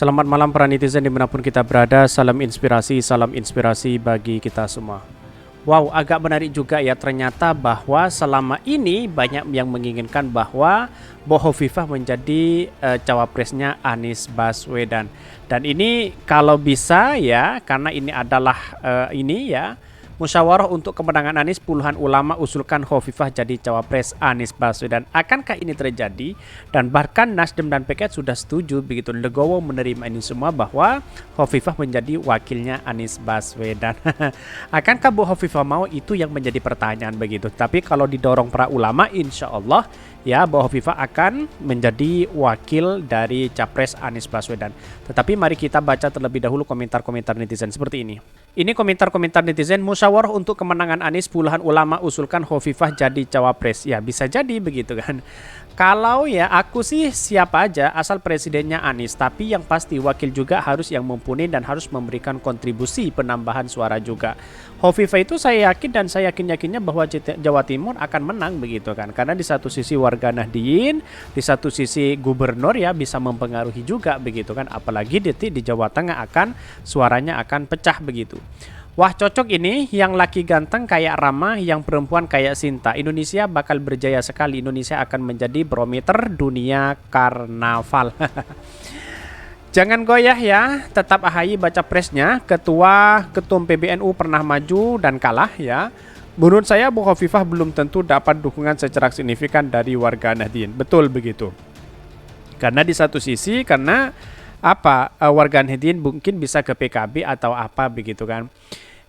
Selamat malam para netizen dimanapun kita berada. Salam inspirasi bagi kita semua. Wow, agak menarik juga ya ternyata bahwa selama ini banyak yang menginginkan bahwa Hovifah menjadi cawapresnya Anies Baswedan. Dan ini kalau bisa ya, karena ini adalah musyawarah untuk kemenangan Anies, puluhan ulama usulkan Hovifah jadi cawapres Anies Baswedan. Akankah ini terjadi? Dan bahkan Nasdem dan PKS sudah setuju begitu, legowo menerima ini semua bahwa Hovifah menjadi wakilnya Anies Baswedan. Akankah Hovifah mau? Itu yang menjadi pertanyaan begitu. Tapi kalau didorong para ulama, insya Allah ya Hovifah akan menjadi wakil dari capres Anies Baswedan. Tetapi mari kita baca terlebih dahulu komentar-komentar netizen seperti ini. Ini komentar-komentar netizen, musyawarah untuk kemenangan Anies, puluhan ulama usulkan Hovifah jadi cawapres. Ya bisa jadi begitu kan. Kalau ya aku sih siapa aja asal presidennya Anies, tapi yang pasti wakil juga harus yang mumpuni dan harus memberikan kontribusi penambahan suara juga. Hovifah itu saya yakin dan saya yakinnya bahwa Jawa Timur akan menang begitu kan. Karena di satu sisi warga Nahdien, di satu sisi gubernur ya bisa mempengaruhi juga begitu kan. Apalagi di Jawa Tengah suaranya akan pecah begitu. Wah cocok ini, yang laki ganteng kayak Rama, yang perempuan kayak Sinta. Indonesia bakal berjaya sekali, Indonesia akan menjadi barometer dunia karnaval. Jangan goyah ya, tetap AHY baca presnya. Ketum PBNU pernah maju dan kalah ya. Menurut saya Hovifah belum tentu dapat dukungan secara signifikan dari warga Nahdien. Betul begitu. Karena di satu sisi warga Nahdien mungkin bisa ke PKB atau apa begitu kan.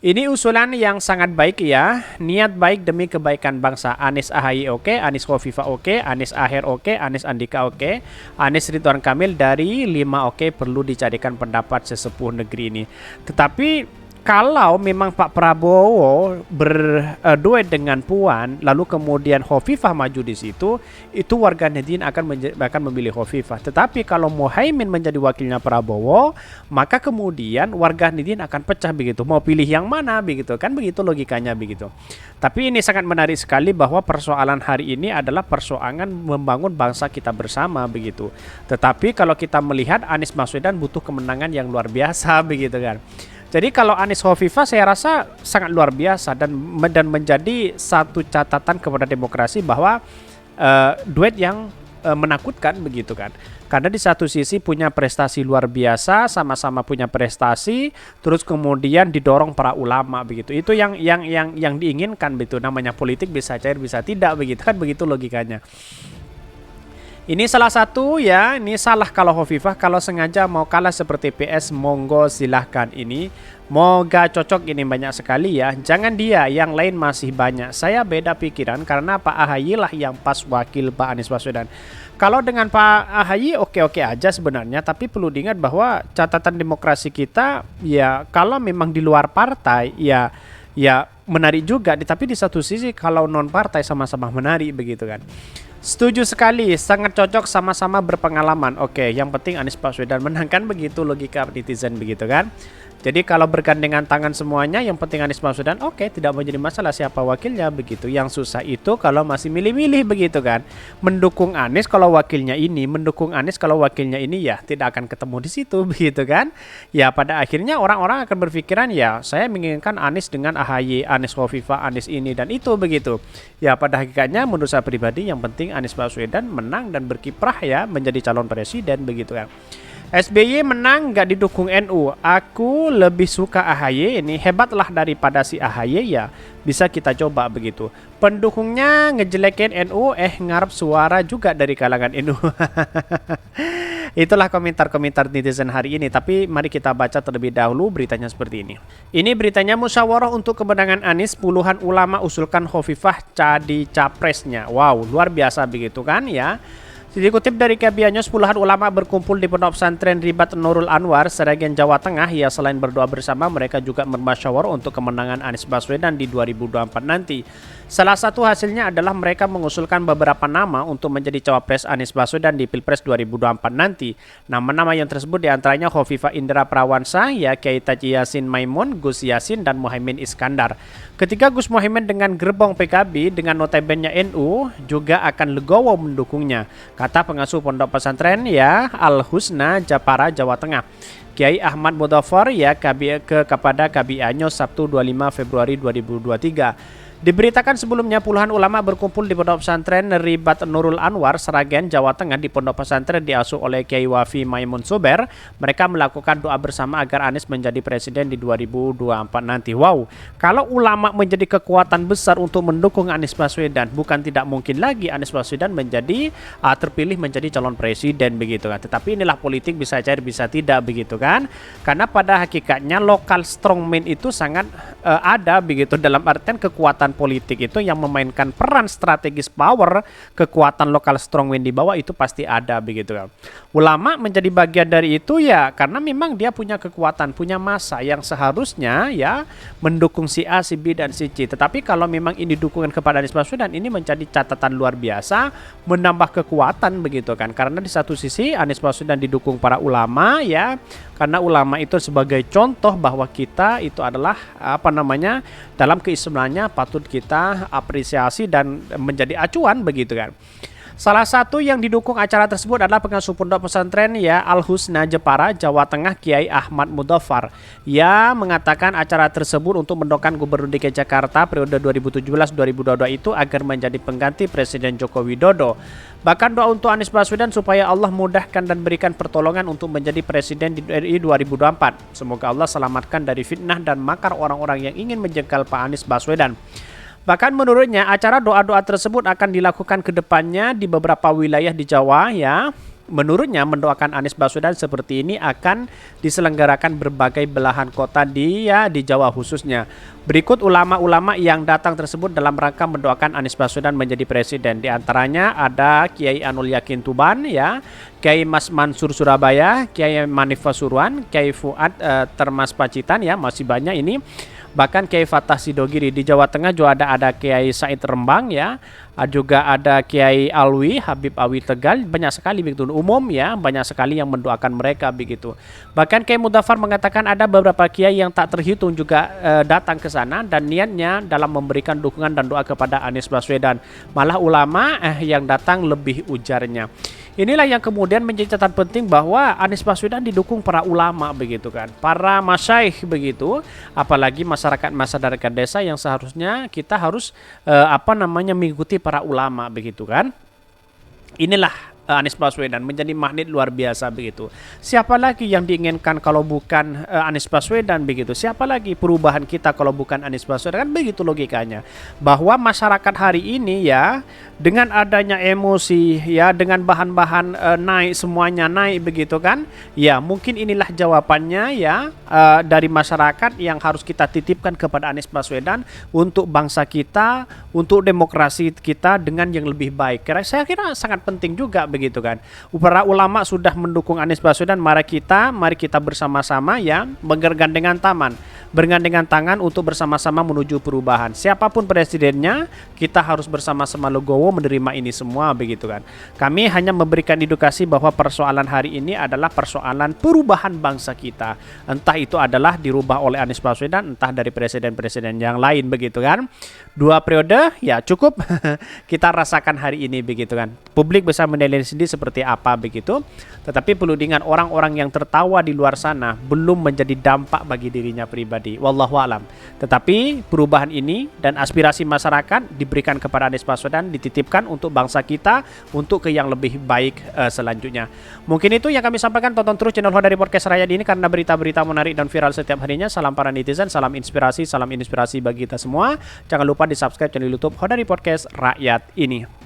Ini usulan yang sangat baik ya, niat baik demi kebaikan bangsa. Anies AHY oke, Anies Hovifah oke, Anies Aher oke, Anies Andika oke, Anies Ridwan Kamil dari 5 oke, perlu dicarikan pendapat sesepuh negeri ini. Tetapi kalau memang Pak Prabowo berduet dengan Puan, lalu kemudian Hovifah maju di situ, itu warga Nahdien akan memilih Hovifah. Tetapi kalau Muhaimin menjadi wakilnya Prabowo, maka kemudian warga Nahdien akan pecah begitu. Mau pilih yang mana begitu kan, begitu logikanya begitu. Tapi ini sangat menarik sekali bahwa persoalan hari ini adalah persoalan membangun bangsa kita bersama begitu. Tetapi kalau kita melihat Anies Baswedan butuh kemenangan yang luar biasa begitu kan. Jadi kalau Anies Hovifah saya rasa sangat luar biasa dan menjadi satu catatan kepada demokrasi bahwa duet yang menakutkan begitu kan. Karena di satu sisi punya prestasi luar biasa, sama-sama punya prestasi, terus kemudian didorong para ulama begitu. Itu yang diinginkan begitu. Namanya politik bisa cair bisa tidak begitu kan, begitu logikanya. Ini salah satu ya, ini salah kalau Hovifah, kalau sengaja mau kalah seperti PS, monggo silahkan ini. Moga cocok ini banyak sekali ya, jangan dia, yang lain masih banyak. Saya beda pikiran karena Pak AHY lah yang pas wakil Pak Anies Baswedan. Kalau dengan Pak AHY oke-oke aja sebenarnya, tapi perlu diingat bahwa catatan demokrasi kita ya kalau memang di luar partai ya menarik juga, tapi di satu sisi kalau non partai sama-sama menarik begitu kan. Setuju sekali, sangat cocok, sama-sama berpengalaman. Oke, yang penting Anies Baswedan menang kan, begitu logika netizen begitu kan. Jadi kalau bergandengan tangan semuanya, yang penting Anies Baswedan, oke, tidak menjadi masalah siapa wakilnya begitu. Yang susah itu kalau masih milih-milih begitu kan. Mendukung Anies kalau wakilnya ini, mendukung Anies kalau wakilnya ini, ya tidak akan ketemu di situ begitu kan. Ya pada akhirnya orang-orang akan berpikiran ya saya menginginkan Anies dengan AHY, Anies Hovifah, Anies ini dan itu begitu. Ya pada hakikatnya menurut saya pribadi yang penting Anies Baswedan menang dan berkiprah ya menjadi calon presiden begitu kan. SBY menang gak didukung NU. Aku lebih suka AHY, ini hebatlah daripada si AHY ya. Bisa kita coba begitu. Pendukungnya ngejelekin NU, ngarep suara juga dari kalangan NU. Itulah komentar-komentar netizen hari ini. Tapi mari kita baca terlebih dahulu beritanya seperti ini. Ini beritanya, musyawarah untuk kemenangan Anies, puluhan ulama usulkan Hovifah jadi capresnya. Wow, luar biasa begitu kan ya. Dikutip dari KBR News, puluhan ulama berkumpul di Pondok Pesantren Ribat Nurul Anwar, Sragen, Jawa Tengah. Ya, selain berdoa bersama, mereka juga bermusyawarah untuk kemenangan Anies Baswedan di 2024 nanti. Salah satu hasilnya adalah mereka mengusulkan beberapa nama untuk menjadi cawapres Anies Baswedan di Pilpres 2024 nanti. Nama-nama yang tersebut diantaranya Hovifah Indra Parawansa, ya Kiai Taji Yasin Maimun, Gus Yasin, dan Muhaimin Iskandar. Ketika Gus Muhaimin dengan gerbong PKB dengan notabene NU juga akan legowo mendukungnya. kata pengasuh pondok pesantren ya Al Husna Japara Jawa Tengah Kiai Ahmad Mudzaffar ya kepada KBA News Sabtu 25 Februari 2023. Diberitakan sebelumnya puluhan ulama berkumpul di Pondok Pesantren Ribat Nurul Anwar, Sragen, Jawa Tengah. Di Pondok Pesantren diasuh oleh Kiai Wafi Maimun Sober. Mereka melakukan doa bersama agar Anies menjadi presiden di 2024 nanti. Wow, kalau ulama menjadi kekuatan besar untuk mendukung Anies Baswedan, bukan tidak mungkin lagi Anies Baswedan menjadi terpilih menjadi calon presiden begitu kan. Tetapi inilah politik, bisa cair bisa tidak begitu kan. Karena pada hakikatnya lokal strongman itu sangat ada begitu, dalam artian kekuatan politik itu yang memainkan peran strategis power, kekuatan lokal strongman di bawah itu pasti ada begitu kan. Ulama menjadi bagian dari itu ya karena memang dia punya kekuatan, punya massa yang seharusnya ya mendukung si A, si B dan si C. Tetapi kalau memang ini dukungan kepada Anies Baswedan, ini menjadi catatan luar biasa, menambah kekuatan begitu kan. Karena di satu sisi Anies Baswedan didukung para ulama ya, karena ulama itu sebagai contoh bahwa kita itu adalah dalam keislamannya patut kita apresiasi dan menjadi acuan begitu kan. Salah satu yang didukung acara tersebut adalah pengasuh pondok pesantren ya Al Husna Jepara Jawa Tengah Kiai Ahmad Mudzaffar. Ia mengatakan acara tersebut untuk mendoakan Gubernur DKI Jakarta periode 2017-2022 itu agar menjadi pengganti Presiden Joko Widodo. Bahkan doa untuk Anies Baswedan supaya Allah mudahkan dan berikan pertolongan untuk menjadi presiden di RI 2024. Semoga Allah selamatkan dari fitnah dan makar orang-orang yang ingin menjegal Pak Anies Baswedan. Bahkan menurutnya acara doa-doa tersebut akan dilakukan ke depannya di beberapa wilayah di Jawa ya. Menurutnya mendoakan Anies Baswedan seperti ini akan diselenggarakan berbagai belahan kota di Jawa khususnya. Berikut ulama-ulama yang datang tersebut dalam rangka mendoakan Anies Baswedan menjadi presiden. Di antaranya ada Kiai Anul Yakin Tuban ya, Kiai Mas Mansur Surabaya, Kiai Manif Pasuruan, Kiai Fuad Termas Pacitan ya, masih banyak ini. Bahkan Kiai Fatah Sidogiri di Jawa Tengah juga ada Kiai Said Rembang ya, juga ada Kiai Alwi Habib Awi Tegal, banyak sekali begitu umum ya, banyak sekali yang mendoakan mereka begitu. Bahkan Kiai Mudzaffar mengatakan ada beberapa kiai yang tak terhitung juga datang ke sana dan niatnya dalam memberikan dukungan dan doa kepada Anies Baswedan. Malah ulama yang datang lebih ujarnya. Inilah yang kemudian menjadi catatan penting bahwa Anies Baswedan didukung para ulama begitu kan, para masyaikh begitu, apalagi masyarakat desa yang seharusnya kita harus mengikuti para ulama begitu kan. Inilah Anies Baswedan menjadi magnet luar biasa begitu. Siapa lagi yang diinginkan kalau bukan Anies Baswedan begitu? Siapa lagi perubahan kita kalau bukan Anies Baswedan? Kan begitu logikanya. Bahwa masyarakat hari ini ya dengan adanya emosi ya, dengan bahan-bahan naik, semuanya naik begitu kan? Ya, mungkin inilah jawabannya ya dari masyarakat yang harus kita titipkan kepada Anies Baswedan untuk bangsa kita, untuk demokrasi kita dengan yang lebih baik. Saya kira sangat penting juga begitu kan. Para ulama sudah mendukung Anies Baswedan, mari kita bersama-sama ya bergandengan tangan untuk bersama-sama menuju perubahan. Siapapun presidennya, kita harus bersama-sama legowo menerima ini semua begitu kan. Kami hanya memberikan edukasi bahwa persoalan hari ini adalah persoalan perubahan bangsa kita. Entah itu adalah dirubah oleh Anies Baswedan, entah dari presiden-presiden yang lain begitu kan. 2 periode ya cukup kita rasakan hari ini begitu kan. Publik bisa menilai sendiri seperti apa begitu. Tetapi perlu diingat orang-orang yang tertawa di luar sana belum menjadi dampak bagi dirinya pribadi. Wallahu alam. Tetapi perubahan ini dan aspirasi masyarakat diberikan kepada Anies Baswedan, dititipkan untuk bangsa kita, untuk ke yang lebih baik selanjutnya. Mungkin itu yang kami sampaikan. Tonton terus channel Hodari Podcast Rakyat ini karena berita-berita menarik dan viral setiap harinya. Salam para netizen, salam inspirasi bagi kita semua. Jangan lupa di subscribe channel YouTube Hodari Podcast Rakyat ini.